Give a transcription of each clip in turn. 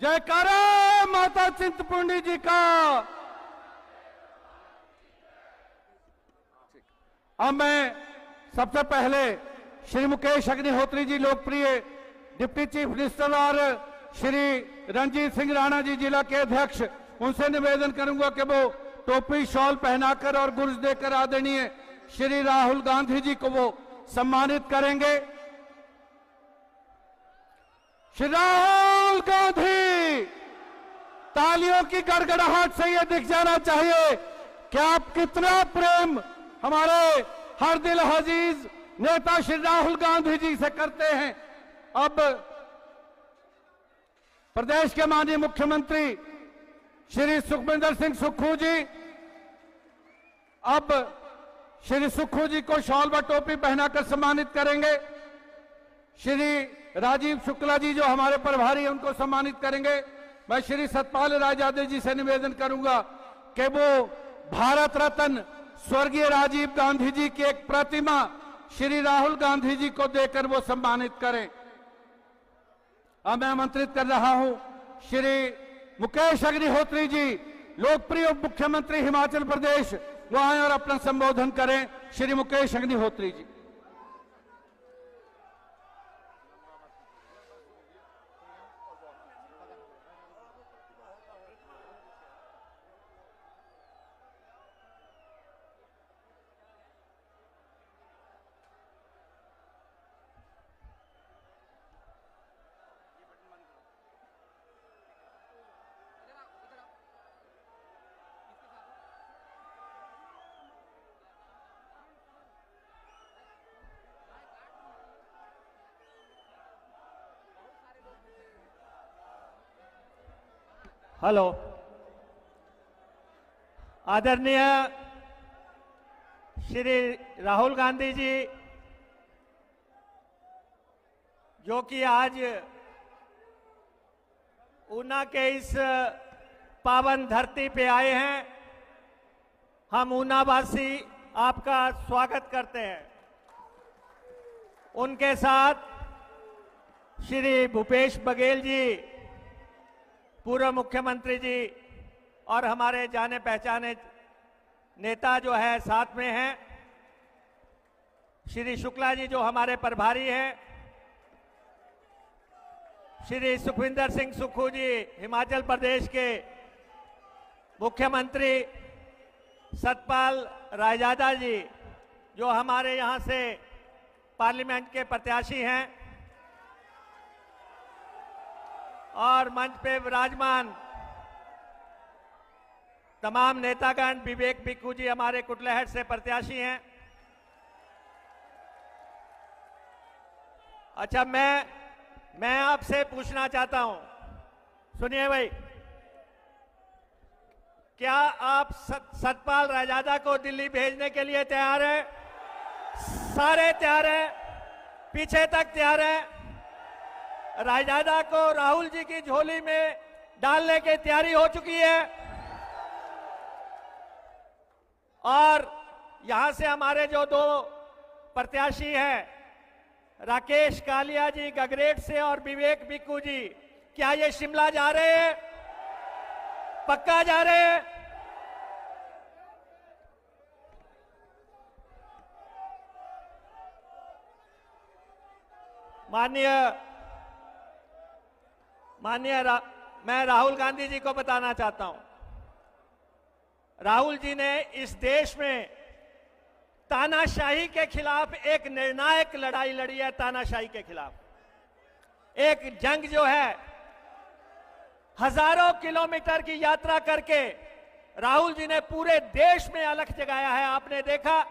जयकारा माता चिंतपूर्णी जी का। अब मैं सबसे पहले श्री मुकेश अग्निहोत्री जी, लोकप्रिय डिप्टी चीफ मिनिस्टर, और श्री रणजीत सिंह राणा जी, जिला के अध्यक्ष, उनसे निवेदन करूंगा कि वो टोपी शॉल पहनाकर और गुर्ज देकर आदरणीय श्री राहुल गांधी जी को वो सम्मानित करेंगे। श्री राहुल गांधी, तालियों की गड़गड़ाहट से ये दिख जाना चाहिए कि आप कितना प्रेम हमारे हर दिल अजीज नेता श्री राहुल गांधी जी से करते हैं। अब प्रदेश के माननीय मुख्यमंत्री श्री सुखविंदर सिंह सुक्खू जी, अब श्री सुक्खू जी को शॉल व टोपी पहनाकर सम्मानित करेंगे। श्री राजीव शुक्ला जी जो हमारे प्रभारी हैं, उनको सम्मानित करेंगे। मैं श्री सतपाल राय यादव जी से निवेदन करूंगा कि वो भारत रत्न स्वर्गीय राजीव गांधी जी की एक प्रतिमा श्री राहुल गांधी जी को देकर वो सम्मानित करें। अब मैं आमंत्रित कर रहा हूं श्री मुकेश अग्निहोत्री जी, लोकप्रिय उप मुख्यमंत्री हिमाचल प्रदेश, वो आए और अपना संबोधन करें। श्री मुकेश अग्निहोत्री जी। हेलो, आदरणीय श्री राहुल गांधी जी, जो कि आज ऊना के इस पावन धरती पे आए हैं, हम ऊनावासी आपका स्वागत करते हैं। उनके साथ श्री भूपेश बघेल जी, पूर्व मुख्यमंत्री जी, और हमारे जाने पहचाने नेता जो है साथ में हैं। श्री शुक्ला जी जो हमारे प्रभारी हैं, श्री सुखविंदर सिंह सुक्खू जी हिमाचल प्रदेश के मुख्यमंत्री, सतपाल रायजादा जी जो हमारे यहाँ से पार्लियामेंट के प्रत्याशी हैं, और मंच पे विराजमान तमाम नेतागण, विवेक भिक्खू जी हमारे कुटलहट से प्रत्याशी हैं। अच्छा, मैं आपसे पूछना चाहता हूं, सुनिए भाई, क्या आप सतपाल रायजादा को दिल्ली भेजने के लिए तैयार हैं? सारे तैयार हैं, पीछे तक तैयार हैं। रायजादा को राहुल जी की झोली में डालने की तैयारी हो चुकी है। और यहां से हमारे जो दो प्रत्याशी हैं, राकेश कालिया जी गगरेट से और विवेक भिक्खू जी, क्या ये शिमला जा रहे हैं? पक्का जा रहे हैं? मैं राहुल गांधी जी को बताना चाहता हूं, राहुल जी ने इस देश में तानाशाही के खिलाफ एक निर्णायक लड़ाई लड़ी है। तानाशाही के खिलाफ एक जंग जो है, हजारों किलोमीटर की यात्रा करके राहुल जी ने पूरे देश में अलख जगाया है। आपने देखा,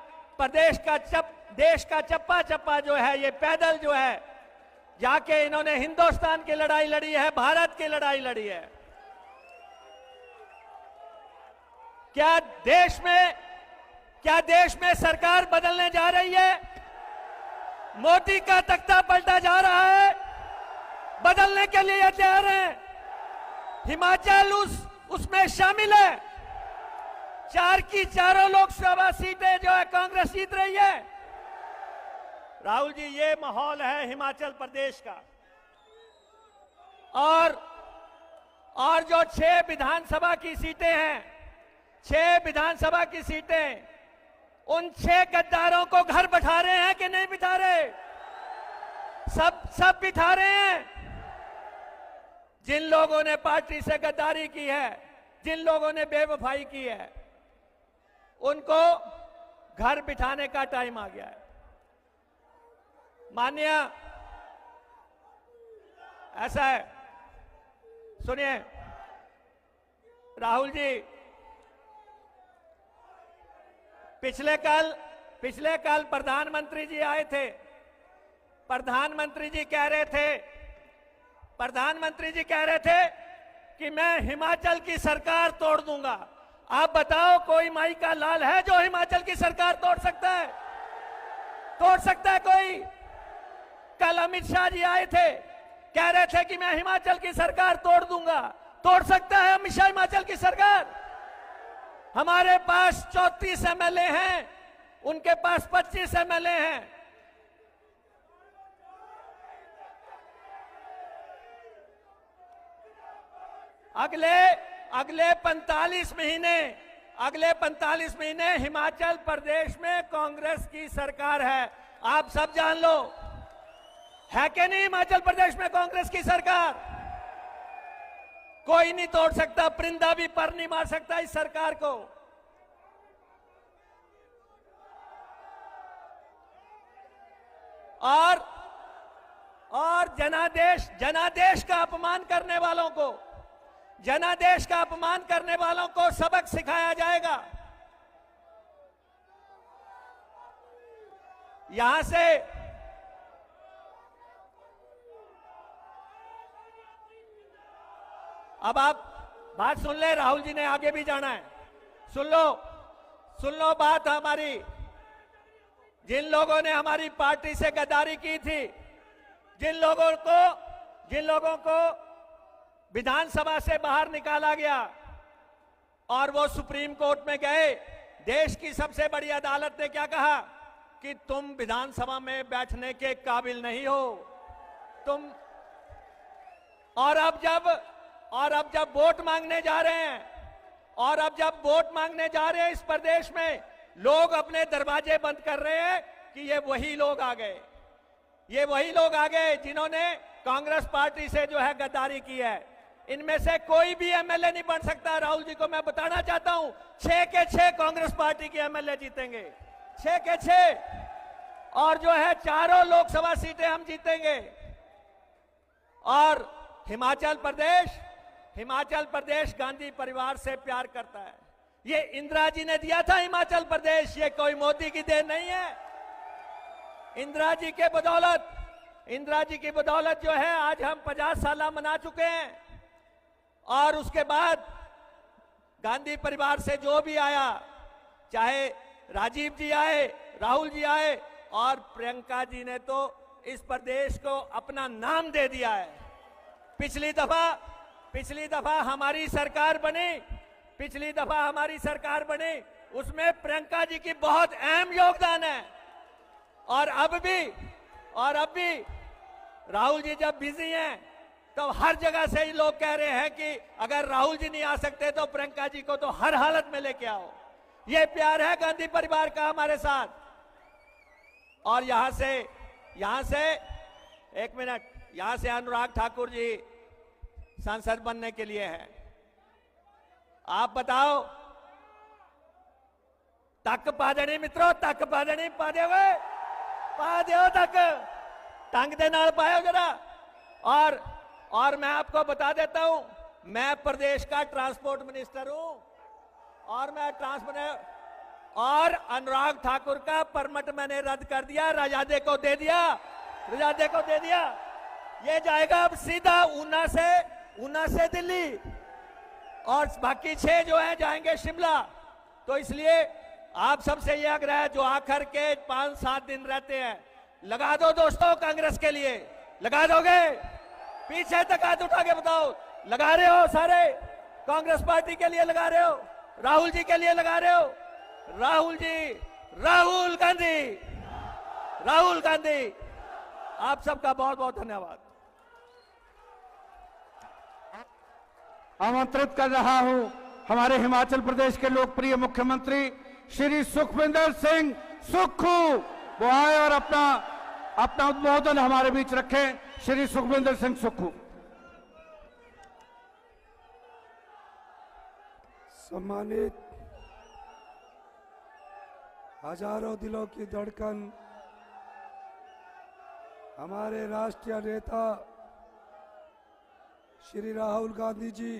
देश का चप्पा चप्पा जो है, ये पैदल जो है जाके इन्होंने हिंदुस्तान की लड़ाई लड़ी है, भारत की लड़ाई लड़ी है। क्या देश में सरकार बदलने जा रही है? मोदी का तख्ता पलटा जा रहा है, बदलने के लिए तैयार है। हिमाचल उसमें शामिल है। 4 की चारों लोकसभा सीटें जो है कांग्रेस जीत रही है। राहुल जी, ये माहौल है हिमाचल प्रदेश का। और और जो 6 विधानसभा की सीटें हैं, 6 विधानसभा की सीटें, उन 6 गद्दारों को घर बैठा रहे हैं कि नहीं बिठा रहे? सब बिठा रहे हैं। जिन लोगों ने पार्टी से गद्दारी की है, जिन लोगों ने बेवफाई की है, उनको घर बिठाने का टाइम आ गया है। माननीय, ऐसा है, सुनिए राहुल जी, पिछले कल प्रधानमंत्री जी आए थे। प्रधानमंत्री जी कह रहे थे कि मैं हिमाचल की सरकार तोड़ दूंगा। आप बताओ, कोई माई का लाल है जो हिमाचल की सरकार तोड़ सकता है? तोड़ सकता है कोई? कल अमित शाह जी आए थे, कह रहे थे कि मैं हिमाचल की सरकार तोड़ दूंगा। तोड़ सकता है अमित शाह हिमाचल की सरकार? हमारे पास 34 एमएलए हैं, उनके पास 25 एमएलए हैं। अगले 45 महीने हिमाचल प्रदेश में कांग्रेस की सरकार है। आप सब जान लो, है कि नहीं हिमाचल प्रदेश में कांग्रेस की सरकार? कोई नहीं तोड़ सकता, परिंदा भी पर नहीं मार सकता इस सरकार को। और जनादेश का अपमान करने वालों को सबक सिखाया जाएगा। यहां से अब आप बात सुन ले, राहुल जी ने आगे भी जाना है। सुन लो बात हमारी। जिन लोगों ने हमारी पार्टी से गद्दारी की थी, जिन लोगों को विधानसभा से बाहर निकाला गया और वो सुप्रीम कोर्ट में गए, देश की सबसे बड़ी अदालत ने क्या कहा कि तुम विधानसभा में बैठने के काबिल नहीं हो तुम। और अब जब वोट मांगने जा रहे हैं, इस प्रदेश में लोग अपने दरवाजे बंद कर रहे हैं कि ये वही लोग आ गए जिन्होंने कांग्रेस पार्टी से जो है गद्दारी की है। इनमें से कोई भी एमएलए नहीं बन सकता। राहुल जी को मैं बताना चाहता हूं, 6 के 6 कांग्रेस पार्टी के एमएलए जीतेंगे, 6 के 6। और जो है 4 लोकसभा सीटें हम जीतेंगे। और हिमाचल प्रदेश गांधी परिवार से प्यार करता है। ये इंदिरा जी ने दिया था हिमाचल प्रदेश, ये कोई मोदी की देन नहीं है। इंदिरा जी की बदौलत जो है आज हम 50 साल मना चुके हैं। और उसके बाद गांधी परिवार से जो भी आया, चाहे राजीव जी आए, राहुल जी आए, और प्रियंका जी ने तो इस प्रदेश को अपना नाम दे दिया है। पिछली दफा हमारी सरकार बनी, उसमें प्रियंका जी की बहुत अहम योगदान है। और अब भी राहुल जी जब बिजी हैं तो हर जगह से ही लोग कह रहे हैं कि अगर राहुल जी नहीं आ सकते तो प्रियंका जी को तो हर हालत में लेके आओ। ये प्यार है गांधी परिवार का हमारे साथ। और यहां से एक मिनट, यहां से अनुराग ठाकुर जी सांसद बनने के लिए हैं। आप बताओ, तक पादनी मित्रों, तक पादनी पादे हुए पादे तक टंग दे नाल पायो जरा। और मैं आपको बता देता हूं, मैं प्रदेश का ट्रांसपोर्ट मिनिस्टर हूं और अनुराग ठाकुर का परमिट मैंने रद्द कर दिया, रजादे को दे दिया। ये जाएगा अब सीधा ऊना से दिल्ली, और बाकी 6 जो है जाएंगे शिमला। तो इसलिए आप सबसे ये आग्रह है, जो आखिर के 5-7 दिन रहते हैं, लगा दो दोस्तों कांग्रेस के लिए। लगा दोगे? पीछे तक हाथ उठा के बताओ, लगा रहे हो? सारे कांग्रेस पार्टी के लिए लगा रहे हो? राहुल जी के लिए लगा रहे हो? राहुल गांधी। आप सबका बहुत बहुत धन्यवाद। आमंत्रित कर रहा हूं हमारे हिमाचल प्रदेश के लोकप्रिय मुख्यमंत्री श्री सुखविंदर सिंह सुक्खू, वो आए और अपना उद्बोधन हमारे बीच रखें। श्री सुखविंदर सिंह सुक्खू। सम्मानित हजारों दिलों की धड़कन हमारे राष्ट्रीय नेता श्री राहुल गांधी जी,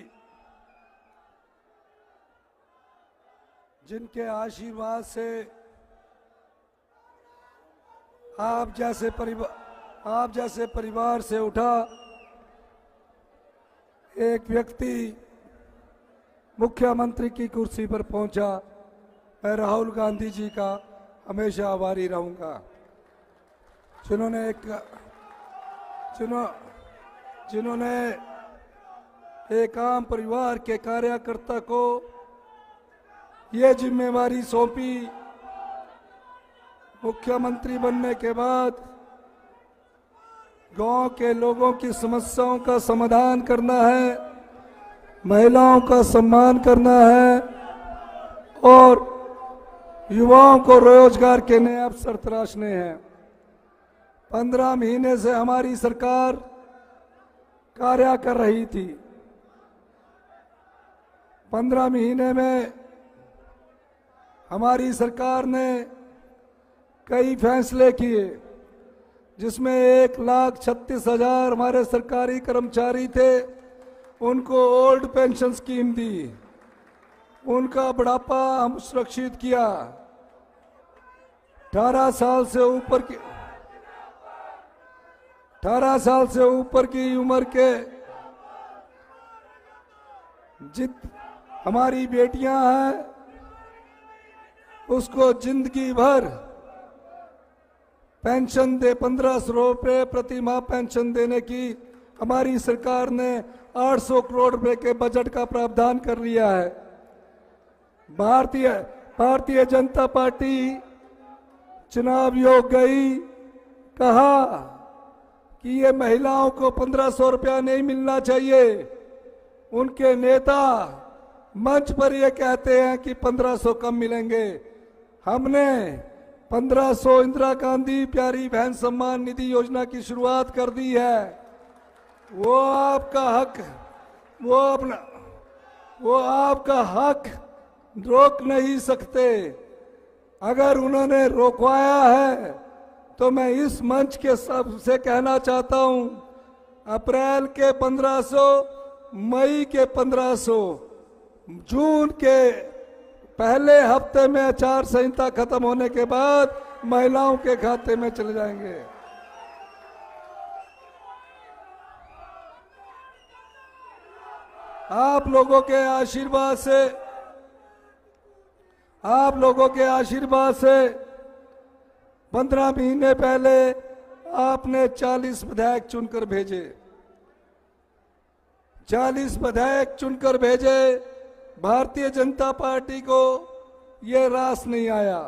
जिनके आशीर्वाद से आप जैसे परिवार से उठा एक व्यक्ति मुख्यमंत्री की कुर्सी पर पहुंचा। मैं राहुल गांधी जी का हमेशा आभारी रहूंगा, जिन्होंने एक आम परिवार के कार्यकर्ता को ये जिम्मेवारी सौंपी। मुख्यमंत्री बनने के बाद गांव के लोगों की समस्याओं का समाधान करना है, महिलाओं का सम्मान करना है और युवाओं को रोजगार के नए अवसर तराशने हैं। 15 महीने से हमारी सरकार कार्य कर रही थी। 15 महीने में हमारी सरकार ने कई फैसले किए, जिसमें 1,36,000 हमारे सरकारी कर्मचारी थे, उनको ओल्ड पेंशन स्कीम दी, उनका बुढ़ापा हम सुरक्षित किया। 18 साल से ऊपर की उम्र के हमारी बेटियां हैं, उसको जिंदगी भर पेंशन दे 1500 रुपये प्रति माह पेंशन देने की हमारी सरकार ने 800 करोड़ रुपए के बजट का प्रावधान कर लिया है। भारतीय जनता पार्टी चुनाव योग गई, कहा कि ये महिलाओं को 1500 रुपया नहीं मिलना चाहिए। उनके नेता मंच पर ये कहते हैं कि 1500 कम मिलेंगे। हमने 1500 इंदिरा गांधी प्यारी बहन सम्मान निधि योजना की शुरुआत कर दी है। वो आपका हक, वो आपका हक रोक नहीं सकते। अगर उन्होंने रोकवाया है तो मैं इस मंच के सबसे कहना चाहता हूं, अप्रैल के 1500, मई के 1500, जून के पहले हफ्ते में आचार संहिता खत्म होने के बाद महिलाओं के खाते में चले जाएंगे। आप लोगों के आशीर्वाद से 15 महीने पहले आपने 40 विधायक चुनकर भेजे। 40 विधायक चुनकर भेजे। भारतीय जनता पार्टी को ये रास नहीं आया।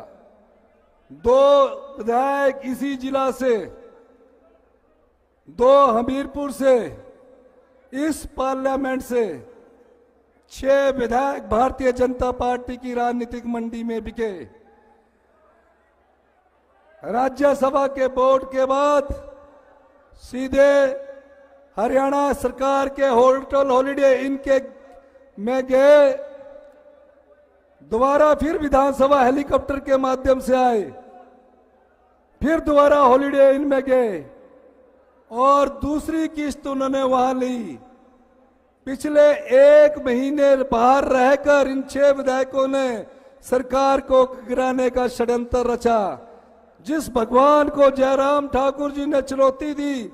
2 विधायक इसी जिला से, 2 हमीरपुर से, इस पार्लियामेंट से 6 विधायक भारतीय जनता पार्टी की राजनीतिक मंडी में बिके। राज्यसभा के वोट के बाद सीधे हरियाणा सरकार के होटल हॉलिडे इन के में गए, दोबारा फिर विधानसभा हेलीकॉप्टर के माध्यम से आए, फिर दोबारा हॉलिडे इन में गए और दूसरी किस्त उन्होंने वहां ली। पिछले 1 महीने बाहर रहकर इन 6 विधायकों ने सरकार को गिराने का षड्यंत्र रचा। जिस भगवान को जयराम ठाकुर जी ने चुनौती दी,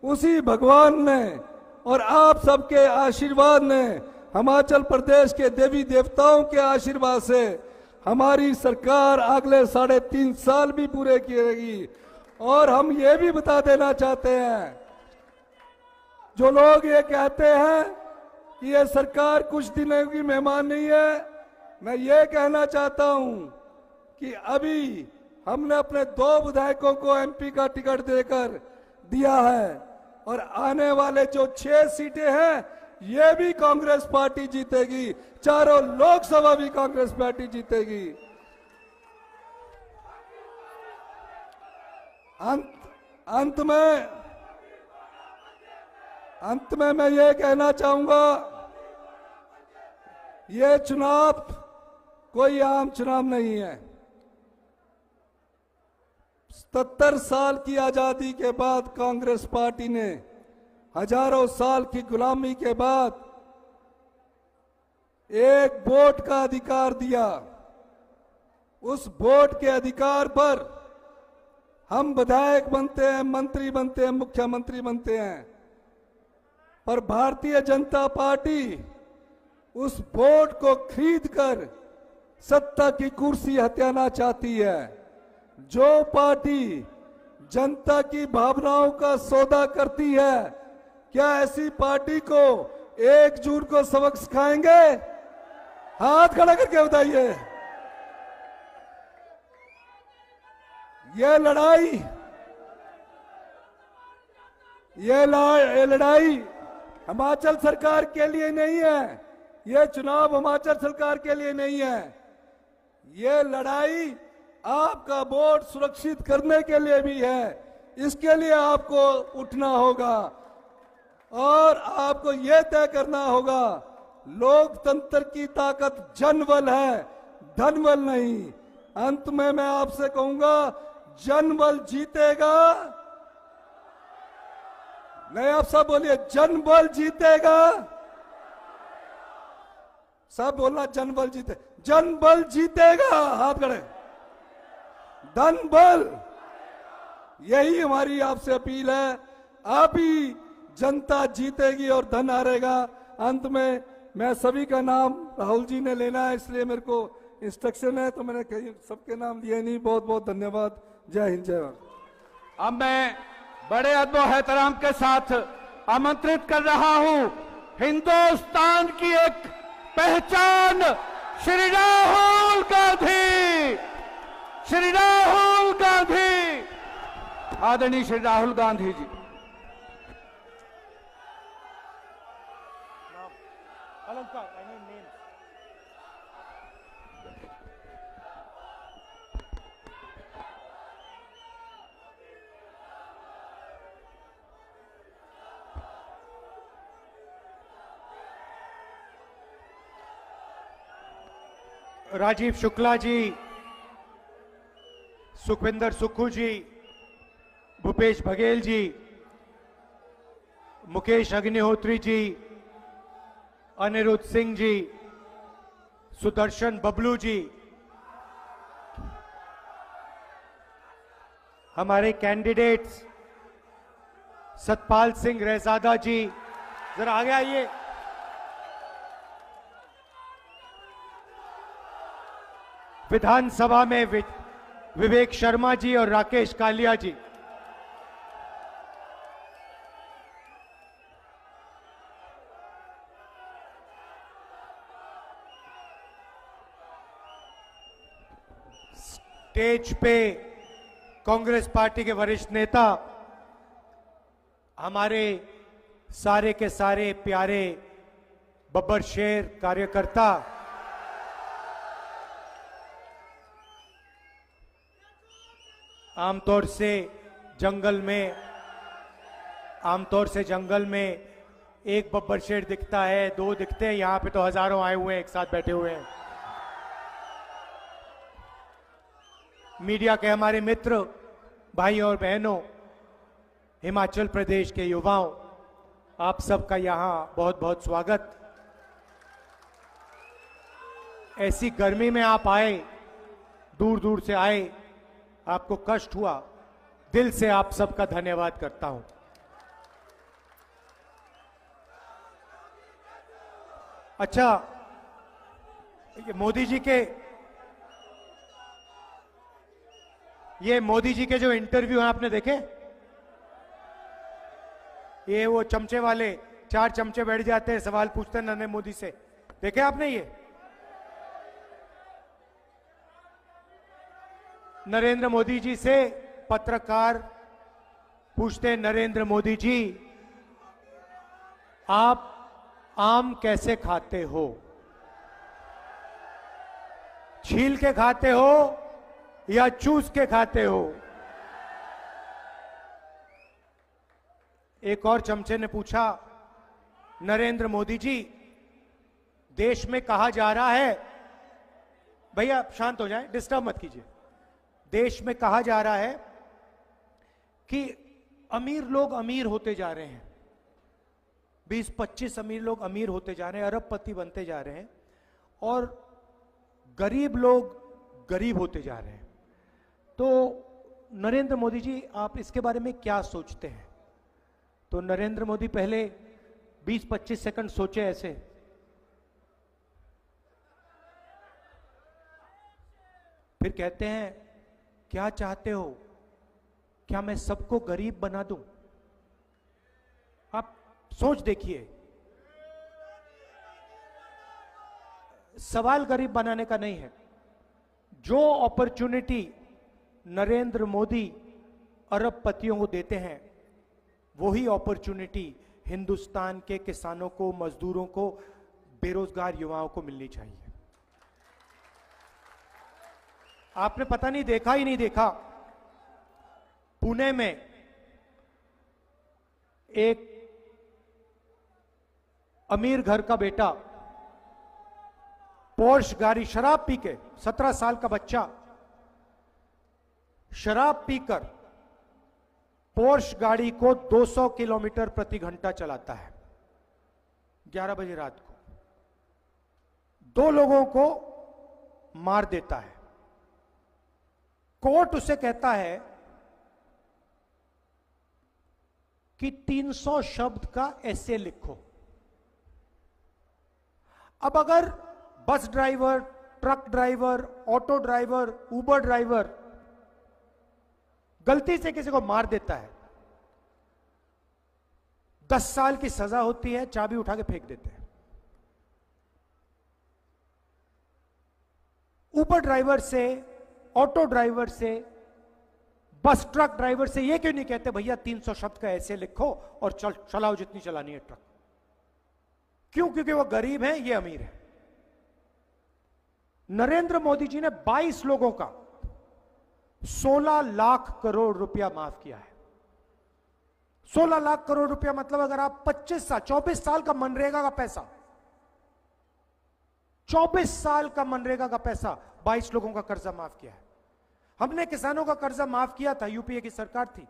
उसी भगवान ने और आप सबके आशीर्वाद ने, हिमाचल प्रदेश के देवी देवताओं के आशीर्वाद से हमारी सरकार अगले 3.5 साल भी पूरे करेगी। और हम ये भी बता देना चाहते हैं, जो लोग ये कहते हैं कि ये सरकार कुछ दिनों की मेहमान नहीं है, मैं ये कहना चाहता हूं कि अभी हमने अपने 2 विधायकों को एमपी का टिकट देकर दिया है और आने वाले जो 6 सीटें हैं ये भी कांग्रेस पार्टी जीतेगी, चारों लोकसभा भी कांग्रेस पार्टी जीतेगी। अंत में मैं ये कहना चाहूंगा, ये चुनाव कोई आम चुनाव नहीं है। 77 साल की आजादी के बाद कांग्रेस पार्टी ने हजारों साल की गुलामी के बाद एक वोट का अधिकार दिया। उस वोट के अधिकार पर हम विधायक बनते हैं, मंत्री बनते हैं, मुख्यमंत्री बनते हैं, पर भारतीय जनता पार्टी उस वोट को खरीदकर सत्ता की कुर्सी हथियाना चाहती है। जो पार्टी जनता की भावनाओं का सौदा करती है, क्या ऐसी पार्टी को 1 जून को सबक सिखाएंगे? हाथ खड़ा करके बताइए। ये लड़ाई हिमाचल सरकार के लिए नहीं है। ये चुनाव हिमाचल सरकार के लिए नहीं है। ये लड़ाई आपका वोट सुरक्षित करने के लिए भी है। इसके लिए आपको उठना होगा और आपको यह तय करना होगा, लोकतंत्र की ताकत जनबल है, धनबल नहीं। अंत में मैं आपसे कहूंगा, जनबल जीतेगा। नहीं, आप सब बोलिए, जनबल जीतेगा। सब बोलना, जनबल जीते, जनबल जीतेगा। हाथ खड़े। धनबल, यही हमारी आपसे अपील है। आप ही जनता जीतेगी और धन हारेगा। अंत में मैं सभी का नाम राहुल जी ने लेना है, इसलिए मेरे को इंस्ट्रक्शन है, तो मैंने कहीं सबके नाम लिए नहीं। बहुत बहुत धन्यवाद। जय हिंद, जय भारत। अब मैं बड़े अदब और एहतराम के साथ आमंत्रित कर रहा हूं हिंदुस्तान की एक पहचान श्री राहुल गांधी, श्री राहुल गांधी, आदरणीय श्री राहुल गांधी जी। राजीव शुक्ला जी, सुखविंदर सुक्खू जी, भूपेश बघेल जी, मुकेश अग्निहोत्री जी, अनिरुद्ध सिंह जी, सुदर्शन बबलू जी, हमारे कैंडिडेट्स सतपाल सिंह रहजादा जी, जरा आगे आइए। विधानसभा में विवेक शर्मा जी और राकेश कालिया जी, स्टेज पे कांग्रेस पार्टी के वरिष्ठ नेता, हमारे सारे के सारे प्यारे बब्बर शेर कार्यकर्ता, आमतौर से जंगल में एक बब्बर शेर दिखता है, 2 दिखते हैं, यहां पे तो हजारों आए हुए हैं, एक साथ बैठे हुए हैं। मीडिया के हमारे मित्र, भाई और बहनों, हिमाचल प्रदेश के युवाओं, आप सबका यहां बहुत बहुत स्वागत। ऐसी गर्मी में आप आए, दूर दूर से आए, आपको कष्ट हुआ, दिल से आप सबका धन्यवाद करता हूं। अच्छा, ये मोदी जी के जो इंटरव्यू हैं आपने देखे? ये वो चमचे वाले 4 चमचे बैठ जाते हैं, सवाल पूछते हैं नरेंद्र मोदी से, देखे आपने? ये नरेंद्र मोदी जी से पत्रकार पूछते हैं, नरेंद्र मोदी जी, आप आम कैसे खाते हो? छील के खाते हो या चूस के खाते हो? एक और चमचे ने पूछा, नरेंद्र मोदी जी, देश में कहा जा रहा है, भैया शांत हो जाएं, डिस्टर्ब मत कीजिए। देश में कहा जा रहा है कि अमीर लोग अमीर होते जा रहे हैं, 20-25 अमीर लोग अमीर होते जा रहे हैं, अरबपति बनते जा रहे हैं, और गरीब लोग गरीब होते जा रहे हैं। तो नरेंद्र मोदी जी, आप इसके बारे में क्या सोचते हैं? तो नरेंद्र मोदी पहले 20-25 सेकंड सोचे ऐसे, फिर कहते हैं, क्या चाहते हो? क्या मैं सबको गरीब बना दूं? आप सोच देखिए, सवाल गरीब बनाने का नहीं है। जो अपॉर्चुनिटी नरेंद्र मोदी अरबपतियों को देते हैं, वही अपॉर्चुनिटी हिंदुस्तान के किसानों को, मजदूरों को, बेरोजगार युवाओं को मिलनी चाहिए। आपने पता नहीं देखा ही नहीं देखा, पुणे में एक अमीर घर का बेटा पोर्श गाड़ी, शराब पी के, 17 साल का बच्चा शराब पीकर पोर्श गाड़ी को 200 किलोमीटर प्रति घंटा चलाता है 11 बजे रात को, 2 लोगों को मार देता है। कोर्ट उसे कहता है कि 300 शब्द का ऐसे लिखो। अब अगर bus driver, truck driver, auto driver, Uber driver गलती से किसी को मार देता है, 10 साल की सजा होती है, चाबी उठा के फेंक देते हैं। उबर ड्राइवर से, ऑटो ड्राइवर से, बस ट्रक ड्राइवर से ये क्यों नहीं कहते, भैया 300 शब्द का ऐसे लिखो और चलाओ जितनी चलानी है ट्रक? क्यों? क्योंकि वो गरीब है, ये अमीर है। नरेंद्र मोदी जी ने 22 लोगों का 16 लाख करोड़ रुपया माफ किया है। 16 लाख करोड़ रुपया मतलब अगर आप 24 साल का मनरेगा का पैसा, 24 साल का मनरेगा का पैसा, 22 लोगों का कर्जा माफ किया है। हमने किसानों का कर्जा माफ किया था, यूपीए की सरकार थी।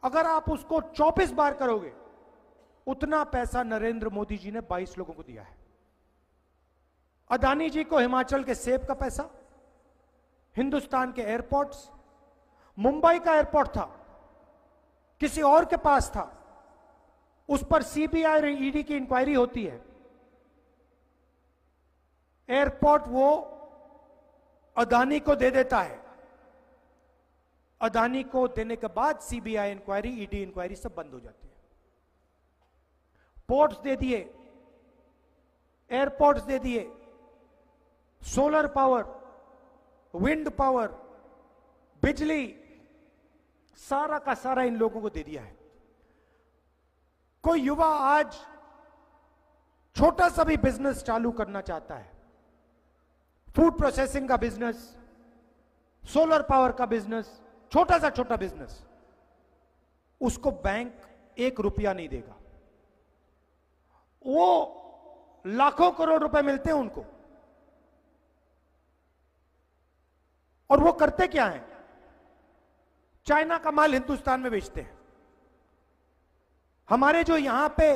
अगर आप उसको 24 बार करोगे, उतना पैसा नरेंद्र मोदी जी ने 22 लोगों को दिया है। अदानी जी को हिमाचल के सेब का पैसा, हिंदुस्तान के एयरपोर्ट्स, मुंबई का एयरपोर्ट था, किसी और के पास था, उस पर सीबीआई और ईडी की इंक्वायरी होती है। एयरपोर्ट वो अदानी को दे देता है, अदानी को देने के बाद सीबीआई इंक्वायरी, ईडी इंक्वायरी सब बंद हो जाती है। पोर्ट्स दे दिए, एयरपोर्ट्स दे दिए, सोलर पावर, विंड पावर, बिजली, सारा का सारा इन लोगों को दे दिया है। कोई युवा आज छोटा सा भी बिजनेस चालू करना चाहता है, फूड प्रोसेसिंग का बिजनेस, सोलर पावर का बिजनेस, छोटा बिजनेस, उसको बैंक 1 रुपया नहीं देगा। वो लाखों करोड़ रुपए मिलते हैं उनको, और वो करते क्या है? चाइना का माल हिंदुस्तान में बेचते हैं। हमारे जो यहां पे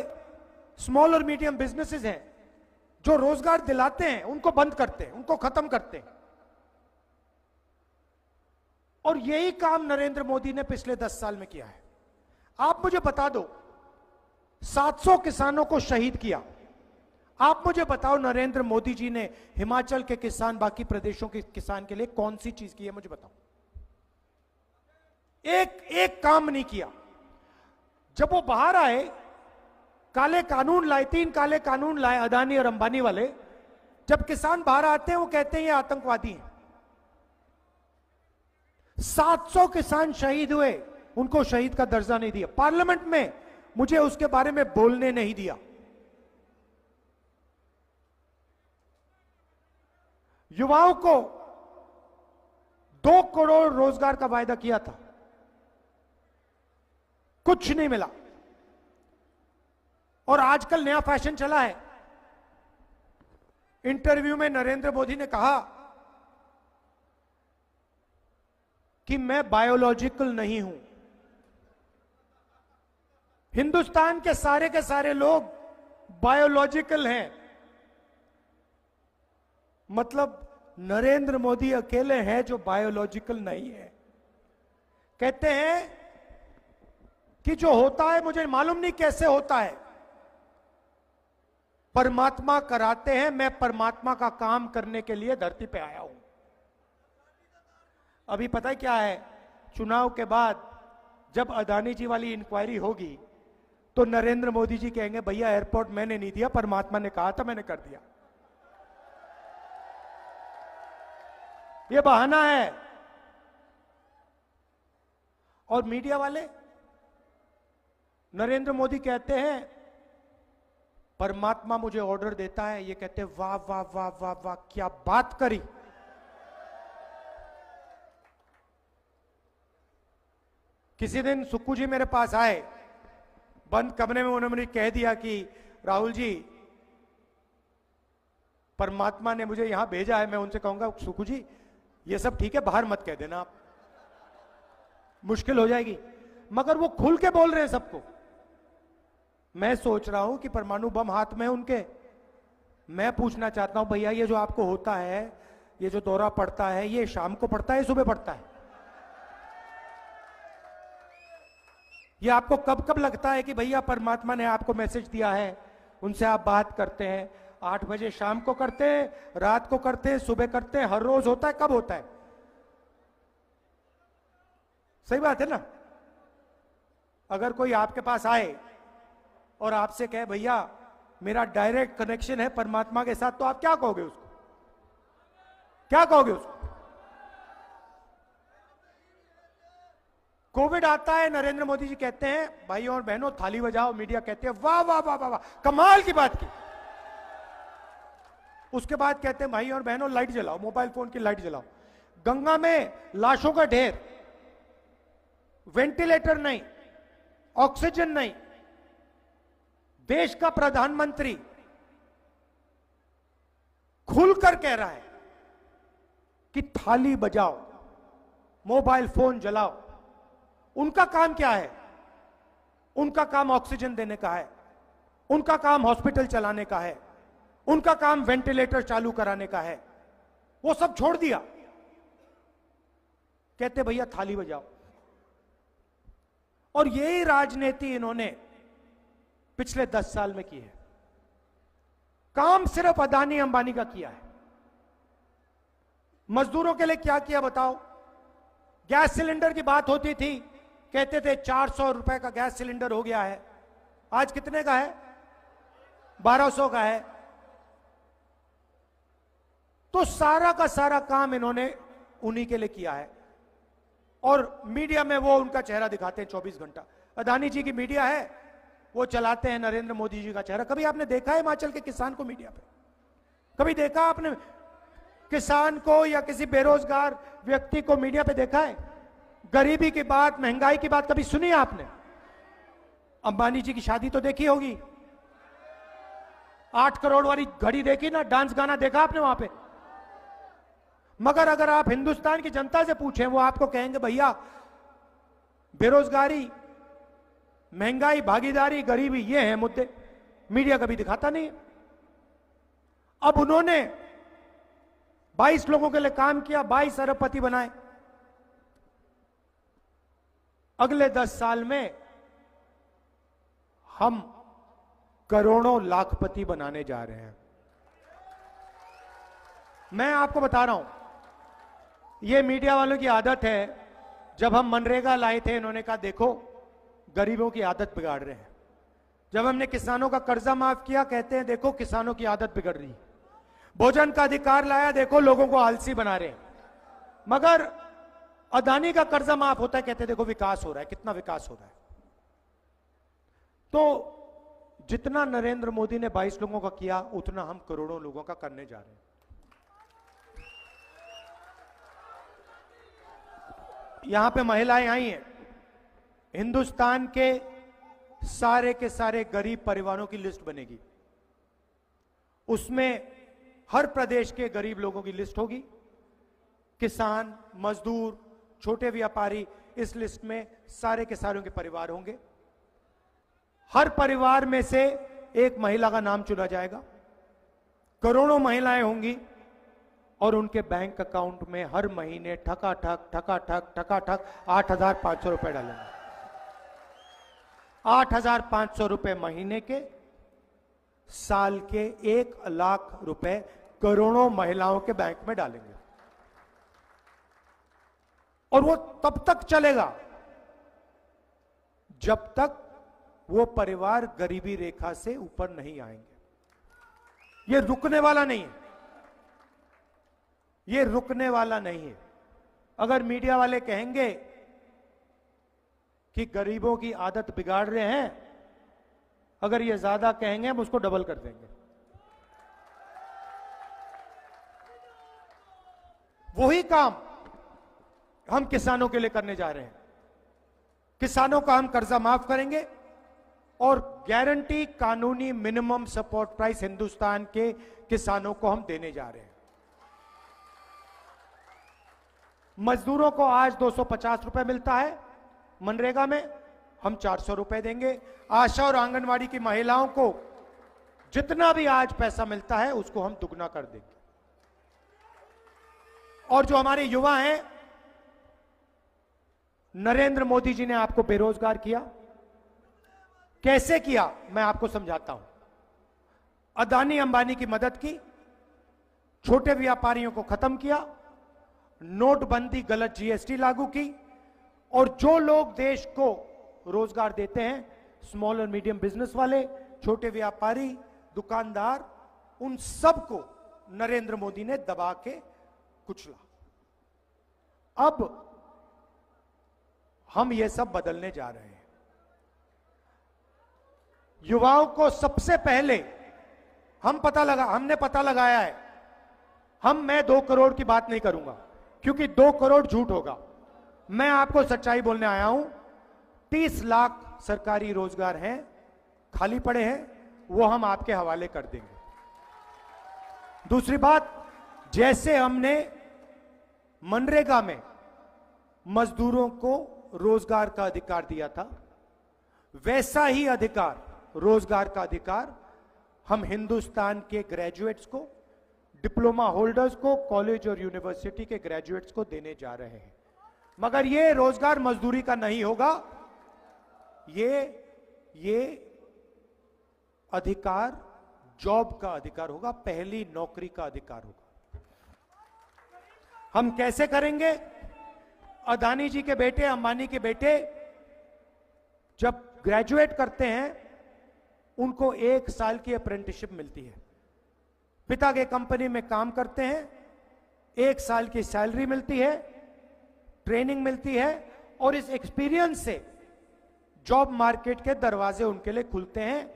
स्मॉल और मीडियम बिजनेसेस हैं, जो रोजगार दिलाते हैं, उनको बंद करते हैं, उनको खत्म करते हैं। और यही काम नरेंद्र मोदी ने पिछले 10 साल में किया है। आप मुझे बता दो, 700 किसानों को शहीद किया। आप मुझे बताओ, नरेंद्र मोदी जी ने हिमाचल के किसान, बाकी प्रदेशों के किसान के लिए कौन सी चीज की है? मुझे बताओ। एक काम नहीं किया। जब वो बाहर आए, काले कानून लाए, 3 काले कानून लाए अदानी और अंबानी वाले। जब किसान बाहर आते हैं, वो कहते हैं ये आतंकवादी हैं। 700 किसान शहीद हुए, उनको शहीद का दर्जा नहीं दिया। पार्लियामेंट में मुझे उसके बारे में बोलने नहीं दिया। युवाओं को 2 करोड़ रोजगार का वायदा किया था, कुछ नहीं मिला। और आजकल नया फैशन चला है, इंटरव्यू में नरेंद्र मोदी ने कहा कि मैं बायोलॉजिकल नहीं हूं। हिंदुस्तान के सारे लोग बायोलॉजिकल हैं, मतलब नरेंद्र मोदी अकेले हैं जो बायोलॉजिकल नहीं है। कहते हैं कि जो होता है मुझे मालूम नहीं कैसे होता है, परमात्मा कराते हैं, मैं परमात्मा का काम करने के लिए धरती पे आया हूं। अभी पता है क्या है, चुनाव के बाद जब अदानी जी वाली इंक्वायरी होगी तो नरेंद्र मोदी जी कहेंगे भैया एयरपोर्ट मैंने नहीं दिया, परमात्मा ने कहा था मैंने कर दिया। ये बहाना है। और मीडिया वाले नरेंद्र मोदी कहते हैं परमात्मा मुझे ऑर्डर देता है, ये कहते हैं वाह वाह वाह वाह वाह क्या बात करी। किसी दिन सुक्कू जी मेरे पास आए बंद कमरे में, उन्होंने कह दिया कि राहुल जी परमात्मा ने मुझे यहां भेजा है। मैं उनसे कहूंगा सुक्कू जी ये सब ठीक है, बाहर मत कह देना, आप मुश्किल हो जाएगी। मगर वो खुल के बोल रहे हैं सबको। मैं सोच रहा हूं कि परमाणु बम हाथ में है उनके। मैं पूछना चाहता हूं भैया ये जो आपको होता है, ये जो दौरा पड़ता है, ये शाम को पड़ता है सुबह पड़ता है? ये आपको कब कब लगता है कि भैया परमात्मा ने आपको मैसेज दिया है, उनसे आप बात करते हैं? 8 बजे शाम को करते हैं, रात को करते हैं, सुबह करते हैं, हर रोज होता है? कब होता है? सही बात है ना? अगर कोई आपके पास आए और आपसे कहे भैया मेरा डायरेक्ट कनेक्शन है परमात्मा के साथ, तो आप क्या कहोगे उसको? क्या कहोगे उसको? कोविड आता है, नरेंद्र मोदी जी कहते हैं भाइयों और बहनों थाली बजाओ, मीडिया कहते हैं वाह वाह वाह वाह वाह कमाल की बात की। उसके बाद कहते हैं भाइयों और बहनों लाइट जलाओ, मोबाइल फोन की लाइट जलाओ। गंगा में लाशों का ढेर, वेंटिलेटर नहीं, ऑक्सीजन नहीं, देश का प्रधानमंत्री खुलकर कह रहा है कि थाली बजाओ, मोबाइल फोन जलाओ। उनका काम क्या है? उनका काम ऑक्सीजन देने का है, उनका काम हॉस्पिटल चलाने का है, उनका काम वेंटिलेटर चालू कराने का है। वो सब छोड़ दिया, कहते भैया थाली बजाओ। और यही राजनीति इन्होंने पिछले 10 साल में की है। काम सिर्फ अदानी अंबानी का किया है। मजदूरों के लिए क्या किया बताओ? गैस सिलेंडर की बात होती थी, कहते थे 400 रुपए का गैस सिलेंडर हो गया है। आज कितने का है? 1200 का है। तो सारा का सारा काम इन्होंने उन्हीं के लिए किया है। और मीडिया में वो उनका चेहरा दिखाते हैं 24 घंटा। अदानी जी की मीडिया है, वो चलाते हैं नरेंद्र मोदी जी का चेहरा। कभी आपने देखा है हिमाचल के किसान को मीडिया पे? कभी देखा आपने किसान को या किसी बेरोजगार व्यक्ति को मीडिया पे देखा है? गरीबी की बात, महंगाई की बात कभी सुनी है आपने? अंबानी जी की शादी तो देखी होगी, 8 करोड़ वाली घड़ी देखी ना, डांस गाना देखा आपने वहां पे? मगर अगर आप हिंदुस्तान की जनता से पूछें, वो आपको कहेंगे भैया बेरोजगारी, महंगाई, भागीदारी, गरीबी, ये हैं मुद्दे। मीडिया कभी दिखाता नहीं है। अब उन्होंने 22 लोगों के लिए काम किया, 22 अरबपति बनाए। अगले 10 साल में हम करोड़ों लाखपति बनाने जा रहे हैं। मैं आपको बता रहा हूं, यह मीडिया वालों की आदत है। जब हम मनरेगा लाए थे, इन्होंने कहा देखो गरीबों की आदत बिगाड़ रहे हैं। जब हमने किसानों का कर्जा माफ किया, कहते हैं देखो किसानों की आदत बिगड़ रही है। भोजन का अधिकार लाया, देखो लोगों को आलसी बना रहे हैं। मगर अदानी का कर्जा माफ होता है, कहते हैं देखो विकास हो रहा है, कितना विकास हो रहा है। तो जितना नरेंद्र मोदी ने 22 लोगों का किया, उतना हम करोड़ों लोगों का करने जा रहे हैं। यहां पे महिलाएं आई हैं। हिंदुस्तान के सारे गरीब परिवारों की लिस्ट बनेगी। उसमें हर प्रदेश के गरीब लोगों की लिस्ट होगी। किसान, मजदूर, छोटे व्यापारी, इस लिस्ट में सारे के सारों के परिवार होंगे। हर परिवार में से एक महिला का नाम चुना जाएगा। करोड़ों महिलाएं होंगी और उनके बैंक अकाउंट में हर महीने ठकाठक 8,500 रुपए डालेंगे। 8,500 रुपए महीने के, साल के 1 लाख रुपए करोड़ों महिलाओं के बैंक में डालेंगे। और वो तब तक चलेगा जब तक वो परिवार गरीबी रेखा से ऊपर नहीं आएंगे। ये रुकने वाला नहीं है, ये रुकने वाला नहीं है। अगर मीडिया वाले कहेंगे कि गरीबों की आदत बिगाड़ रहे हैं, अगर ये ज्यादा कहेंगे हम उसको डबल कर देंगे। वही काम हम किसानों के लिए करने जा रहे हैं। किसानों का हम कर्जा माफ करेंगे और गारंटी कानूनी मिनिमम सपोर्ट प्राइस हिंदुस्तान के किसानों को हम देने जा रहे हैं। मजदूरों को आज 250 रुपए मिलता है मनरेगा में, हम 400 रुपए देंगे। आशा और आंगनवाड़ी की महिलाओं को जितना भी आज पैसा मिलता है उसको हम दुगना कर देंगे। और जो हमारे युवा हैं, नरेंद्र मोदी जी ने आपको बेरोजगार किया। कैसे किया मैं आपको समझाता हूं। अदानी अंबानी की मदद की, छोटे व्यापारियों को खत्म किया, नोटबंदी, गलत जीएसटी लागू की, और जो लोग देश को रोजगार देते हैं, स्मॉल और मीडियम बिजनेस वाले, छोटे व्यापारी, दुकानदार, उन सबको नरेंद्र मोदी ने दबा के कुचला। अब हम ये सब बदलने जा रहे हैं। युवाओं को सबसे पहले हमने पता लगाया है। मैं 2 करोड़ की बात नहीं करूंगा क्योंकि 2 करोड़ झूठ होगा। मैं आपको सच्चाई बोलने आया हूं। 30 लाख सरकारी रोजगार हैं, खाली पड़े हैं, वो हम आपके हवाले कर देंगे। दूसरी बात, जैसे हमने मनरेगा में मजदूरों को रोजगार का अधिकार दिया था, वैसा ही अधिकार, रोजगार का अधिकार हम हिंदुस्तान के ग्रेजुएट्स को, डिप्लोमा होल्डर्स को, कॉलेज और यूनिवर्सिटी के ग्रेजुएट्स को देने जा रहे हैं। मगर ये रोजगार मजदूरी का नहीं होगा, ये अधिकार जॉब का अधिकार होगा, पहली नौकरी का अधिकार होगा। हम कैसे करेंगे? अदानी जी के बेटे, अंबानी के बेटे जब ग्रेजुएट करते हैं उनको 1 साल की अप्रेंटिसशिप मिलती है। पिता के कंपनी में काम करते हैं, 1 साल की सैलरी मिलती है, ट्रेनिंग मिलती है, और इस एक्सपीरियंस से जॉब मार्केट के दरवाजे उनके लिए खुलते हैं,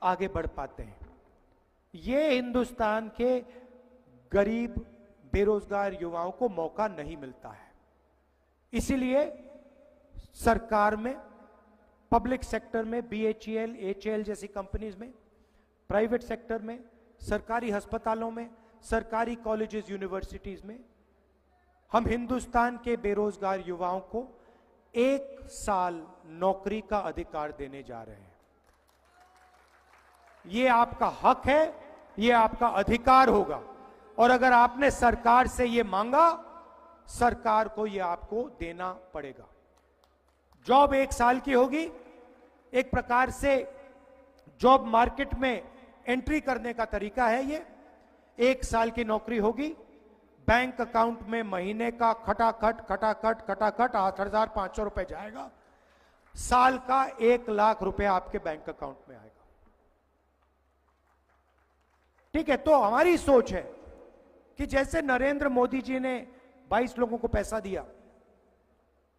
आगे बढ़ पाते हैं। ये हिंदुस्तान के गरीब बेरोजगार युवाओं को मौका नहीं मिलता है। इसीलिए सरकार में, पब्लिक सेक्टर में, BHEL, HAL जैसी कंपनीज में, प्राइवेट सेक्टर में, सरकारी अस्पतालों में, सरकारी कॉलेजेस, यूनिवर्सिटीज में हम हिंदुस्तान के बेरोजगार युवाओं को 1 साल नौकरी का अधिकार देने जा रहे हैं। ये आपका हक है, ये आपका अधिकार होगा, और अगर आपने सरकार से ये मांगा, सरकार को ये आपको देना पड़ेगा। जॉब 1 साल की होगी। एक प्रकार से जॉब मार्केट में एंट्री करने का तरीका है ये। 1 साल की नौकरी होगी, बैंक अकाउंट में महीने का खटाखट 8,500 रुपए जाएगा, साल का 1 लाख रुपए आपके बैंक अकाउंट में आएगा। ठीक है, तो हमारी सोच है कि जैसे नरेंद्र मोदी जी ने 22 लोगों को पैसा दिया,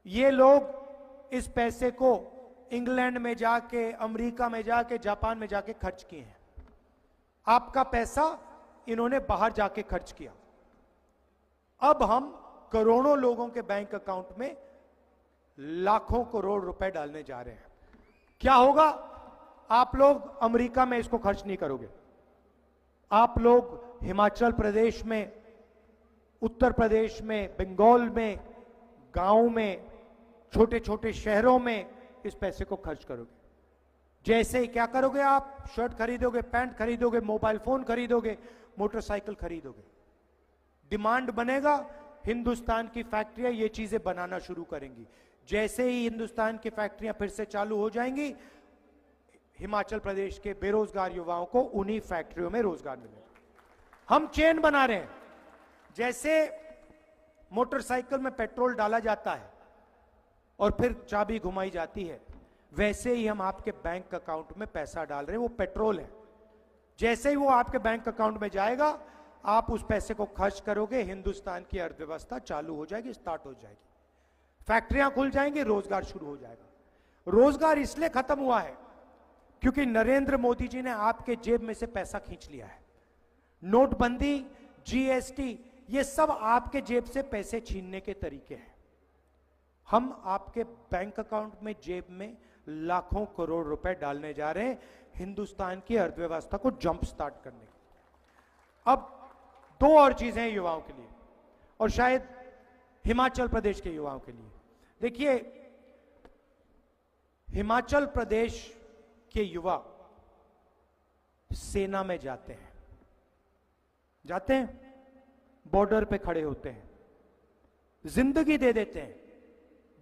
ये लोग इस पैसे को इंग्लैंड में जाके, अमेरिका में जाके, जापान में जाके खर्च किए हैं। आपका पैसा इन्होंने बाहर जाके खर्च किया। अब हम करोड़ों लोगों के बैंक अकाउंट में लाखों करोड़ रुपए डालने जा रहे हैं। क्या होगा? आप लोग अमेरिका में इसको खर्च नहीं करोगे, आप लोग हिमाचल प्रदेश में, उत्तर प्रदेश में, बंगाल में, गांव में, छोटे छोटे शहरों में इस पैसे को खर्च करोगे। जैसे ही क्या करोगे? आप शर्ट खरीदोगे, पैंट खरीदोगे, मोबाइल फोन खरीदोगे, मोटरसाइकिल खरीदोगे। डिमांड बनेगा, हिंदुस्तान की फैक्ट्रियां ये चीजें बनाना शुरू करेंगी। जैसे ही हिंदुस्तान की फैक्ट्रियां फिर से चालू हो जाएंगी, हिमाचल प्रदेश के बेरोजगार युवाओं को उन्हीं फैक्ट्रियों में रोजगार मिलेगा। हम चेन बना रहे हैं। जैसे मोटरसाइकिल में पेट्रोल डाला जाता है और फिर चाबी घुमाई जाती है, वैसे ही हम आपके बैंक अकाउंट में पैसा डाल रहे हैं। वो पेट्रोल है, जैसे ही वो आपके बैंक अकाउंट में जाएगा, आप उस पैसे को खर्च करोगे, हिंदुस्तान की अर्थव्यवस्था चालू हो जाएगी, स्टार्ट हो जाएगी, फैक्ट्रियां खुल जाएंगी, रोजगार शुरू हो जाएगा। रोजगार इसलिए खत्म हुआ है क्योंकि नरेंद्र मोदी जी ने आपके जेब में से पैसा खींच लिया है। नोटबंदी, जीएसटी, ये सब आपके जेब से पैसे छीनने के तरीके हैं। हम आपके बैंक अकाउंट में, जेब में लाखों करोड़ रुपए डालने जा रहे हैं हिंदुस्तान की अर्थव्यवस्था को जंप स्टार्ट करने के। अब दो और चीजें हैं युवाओं के लिए, और शायद हिमाचल प्रदेश के युवाओं के लिए। देखिए, हिमाचल प्रदेश के युवा सेना में जाते हैं, बॉर्डर पे खड़े होते हैं, जिंदगी दे देते हैं,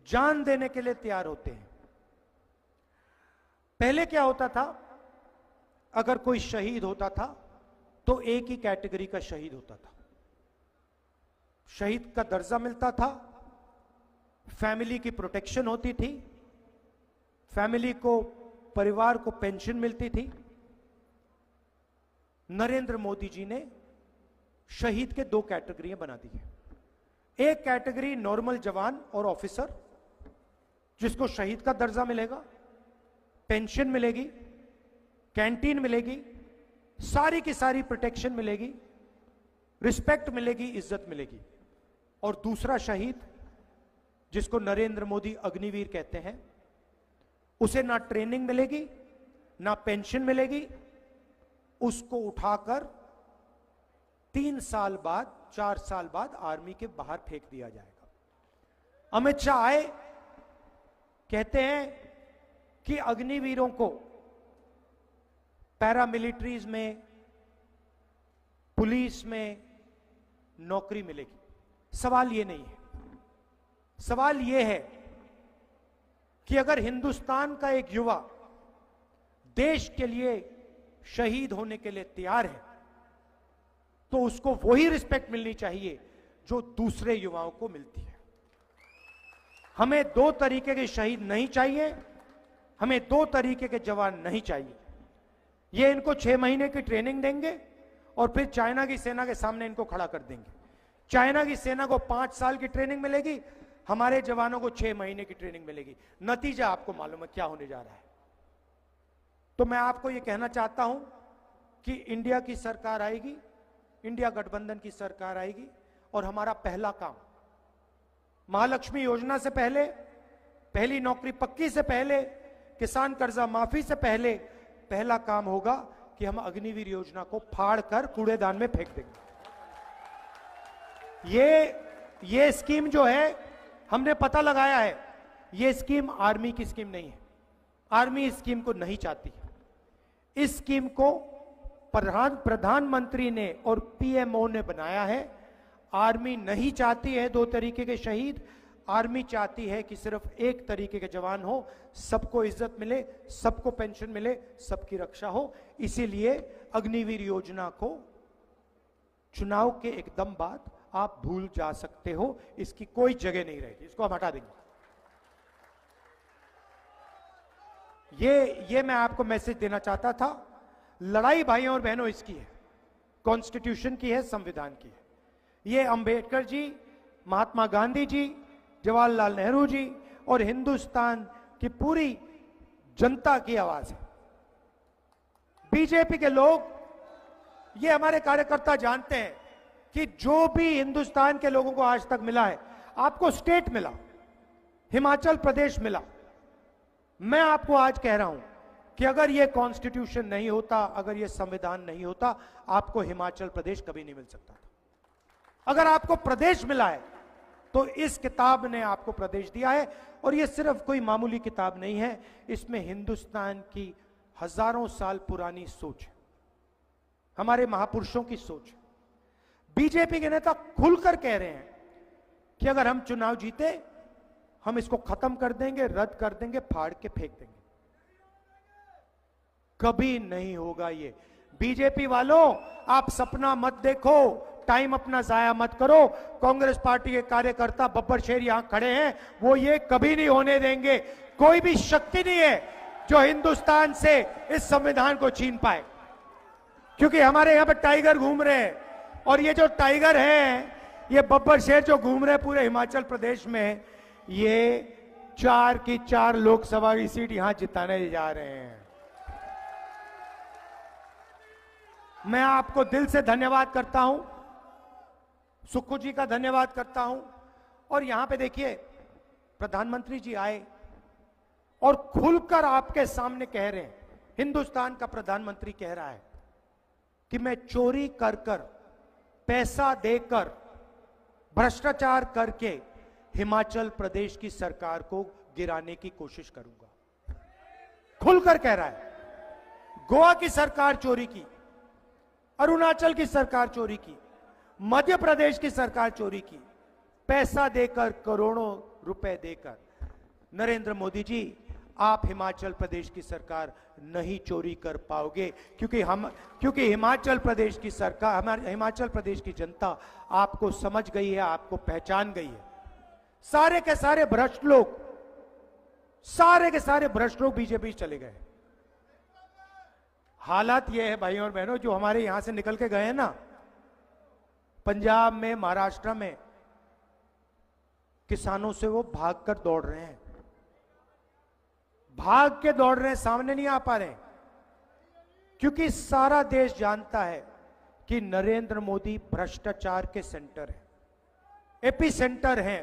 जान देने के लिए तैयार होते हैं। पहले क्या होता था? अगर कोई शहीद होता था तो एक ही कैटेगरी का शहीद होता था। शहीद का दर्जा मिलता था, फैमिली की प्रोटेक्शन होती थी, फैमिली को, परिवार को पेंशन मिलती थी। नरेंद्र मोदी जी ने शहीद के दो कैटेगरियां बना दी है। एक कैटेगरी नॉर्मल जवान और ऑफिसर, जिसको शहीद का दर्जा मिलेगा, पेंशन मिलेगी, कैंटीन मिलेगी, सारी की सारी प्रोटेक्शन मिलेगी, रिस्पेक्ट मिलेगी, इज्जत मिलेगी। और दूसरा शहीद, जिसको नरेंद्र मोदी अग्निवीर कहते हैं, उसे ना ट्रेनिंग मिलेगी, ना पेंशन मिलेगी, उसको उठाकर 3 साल बाद, 4 साल बाद आर्मी के बाहर फेंक दिया जाएगा। अमित शाह आए, कहते हैं कि अग्निवीरों को पैरामिलिट्रीज में, पुलिस में नौकरी मिलेगी। सवाल यह नहीं है, सवाल यह है कि अगर हिंदुस्तान का एक युवा देश के लिए शहीद होने के लिए तैयार है, तो उसको वही रिस्पेक्ट मिलनी चाहिए जो दूसरे युवाओं को मिलती है। हमें दो तरीके के शहीद नहीं चाहिए, हमें दो तरीके के जवान नहीं चाहिए। ये इनको 6 महीने की ट्रेनिंग देंगे और फिर चाइना की सेना के सामने इनको खड़ा कर देंगे। चाइना की सेना को 5 साल की ट्रेनिंग मिलेगी, हमारे जवानों को 6 महीने की ट्रेनिंग मिलेगी। नतीजा आपको मालूम है क्या होने जा रहा है। तो मैं आपको यह कहना चाहता हूं कि इंडिया की सरकार आएगी, इंडिया गठबंधन की सरकार आएगी, और हमारा पहला काम, महालक्ष्मी योजना से पहले, पहली नौकरी पक्की से पहले, किसान कर्जा माफी से पहले, पहला काम होगा कि हम अग्निवीर योजना को फाड़ कर कूड़ेदान में फेंक देंगे। ये स्कीम जो है, हमने पता लगाया है, ये स्कीम आर्मी की स्कीम नहीं है। आर्मी इस स्कीम को नहीं चाहती। इस स्कीम को प्रधानमंत्री ने और पीएमओ ने बनाया है। आर्मी नहीं चाहती है 2 तरीके के शहीद, आर्मी चाहती है कि सिर्फ एक तरीके के जवान हो, सबको इज्जत मिले, सबको पेंशन मिले, सबकी रक्षा हो। इसीलिए अग्निवीर योजना को चुनाव के एकदम बाद आप भूल जा सकते हो, इसकी कोई जगह नहीं रहेगी, इसको हम हटा देंगे। ये मैं आपको मैसेज देना चाहता था। लड़ाई भाइयों और बहनों इसकी है, कॉन्स्टिट्यूशन की है, संविधान की है। ये अंबेडकर जी, महात्मा गांधी जी, जवाहरलाल नेहरू जी और हिंदुस्तान की पूरी जनता की आवाज है। बीजेपी के लोग, ये हमारे कार्यकर्ता जानते हैं कि जो भी हिंदुस्तान के लोगों को आज तक मिला है, आपको स्टेट मिला, हिमाचल प्रदेश मिला। मैं आपको आज कह रहा हूं कि अगर यह कॉन्स्टिट्यूशन नहीं होता, अगर यह संविधान नहीं होता, आपको हिमाचल प्रदेश कभी नहीं मिल सकता था। अगर आपको प्रदेश मिला है तो इस किताब ने आपको प्रदेश दिया है। और यह सिर्फ कोई मामूली किताब नहीं है, इसमें हिंदुस्तान की हजारों साल पुरानी सोच है, हमारे महापुरुषों की सोच है। बीजेपी के नेता खुलकर कह रहे हैं कि अगर हम चुनाव जीते, हम इसको खत्म कर देंगे, रद्द कर देंगे, फाड़ के फेंक देंगे। कभी नहीं होगा ये। बीजेपी वालों, आप सपना मत देखो, टाइम अपना जाया मत करो। कांग्रेस पार्टी के कार्यकर्ता बब्बर शेर यहां खड़े हैं, वो ये कभी नहीं होने देंगे। कोई भी शक्ति नहीं है जो हिंदुस्तान से इस संविधान को छीन पाए, क्योंकि हमारे यहां पर टाइगर घूम रहे हैं। और ये जो टाइगर हैं, ये बब्बर शेर जो घूम रहे हैं पूरे हिमाचल प्रदेश में, ये 4 की 4 लोकसभा की सीट यहां जिताने जा रहे हैं। मैं आपको दिल से धन्यवाद करता हूं, सुक्खू जी का धन्यवाद करता हूं। और यहां पे देखिए, प्रधानमंत्री जी आए और खुलकर आपके सामने कह रहे हैं, हिंदुस्तान का प्रधानमंत्री कह रहा है कि मैं चोरी कर कर, पैसा देकर, भ्रष्टाचार करके हिमाचल प्रदेश की सरकार को गिराने की कोशिश करूंगा। खुलकर कह रहा है। गोवा की सरकार चोरी की, अरुणाचल की सरकार चोरी की, मध्य प्रदेश की सरकार चोरी की, पैसा देकर, करोड़ों रुपए देकर। नरेंद्र मोदी जी, आप हिमाचल प्रदेश की सरकार नहीं चोरी कर पाओगे, क्योंकि हिमाचल प्रदेश की सरकार, हमारे हिमाचल प्रदेश की जनता आपको समझ गई है, आपको पहचान गई है। सारे के सारे भ्रष्ट लोग, सारे के सारे भ्रष्ट लोग बीजेपी चले गए। हालात यह है भाइयों और बहनों, जो हमारे यहां से निकल के गए हैं ना, पंजाब में, महाराष्ट्र में, किसानों से वो भागकर दौड़ रहे हैं, भाग के दौड़ रहे हैं, सामने नहीं आ पा रहे हैं। क्योंकि सारा देश जानता है कि नरेंद्र मोदी भ्रष्टाचार के सेंटर है, एपी सेंटर है।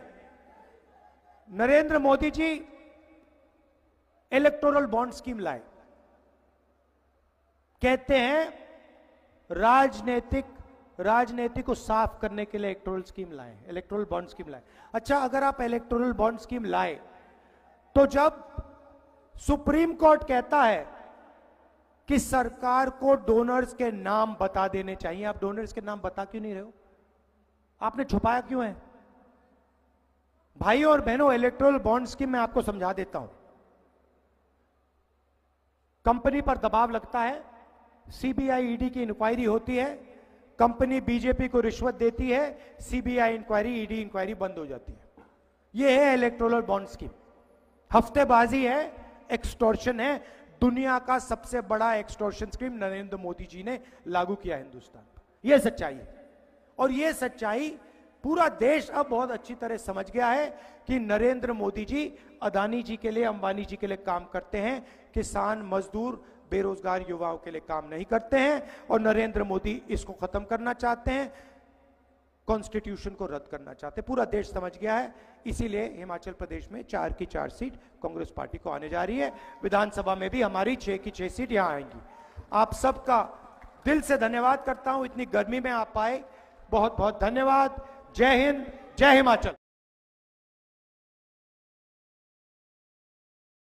Narendra Modi ji electoral bond scheme लाए, कहते हैं राजनीति को साफ करने के लिए इलेक्टोरल स्कीम लाए, इलेक्टोरल बॉन्ड स्कीम लाए। अच्छा, अगर आप इलेक्टोरल बॉन्ड स्कीम लाए, तो जब सुप्रीम कोर्ट कहता है कि सरकार को डोनर्स के नाम बता देने चाहिए, आप डोनर्स के नाम बता क्यों नहीं रहे हो? आपने छुपाया क्यों है? भाइयों और बहनों, इलेक्टोरल बॉन्ड स्कीम मैं आपको समझा देता हूं। कंपनी पर दबाव लगता है, सीबीआई ईडी की इंक्वायरी होती है, कंपनी बीजेपी को रिश्वत देती है, सीबीआई इंक्वायरी, ईडी इंक्वायरी बंद हो जाती है। यह है इलेक्टोरल बॉन्ड स्कीम। हफ्तेबाजी है, एक्सटॉर्शन है। दुनिया का सबसे बड़ा एक्सटॉर्शन स्कीम नरेंद्र मोदी जी ने लागू किया हिंदुस्तान पर। यह सच्चाई है। और यह सच्चाई पूरा देश अब बहुत अच्छी तरह समझ गया है कि नरेंद्र मोदी जी अदानी जी के लिए, अंबानी जी के लिए काम करते हैं, किसान, मजदूर, बेरोजगार युवाओं के लिए काम नहीं करते हैं। और नरेंद्र मोदी इसको खत्म करना चाहते हैं, कॉन्स्टिट्यूशन को रद्द करना चाहते हैं। पूरा देश समझ गया है। इसीलिए हिमाचल प्रदेश में 4 की 4 सीट कांग्रेस पार्टी को आने जा रही है। विधानसभा में भी हमारी 6 की 6 सीट यहां आएंगी। आप सबका दिल से धन्यवाद करता हूं, इतनी गर्मी में आप आए, बहुत बहुत धन्यवाद। जय हिंद, जय हिमाचल।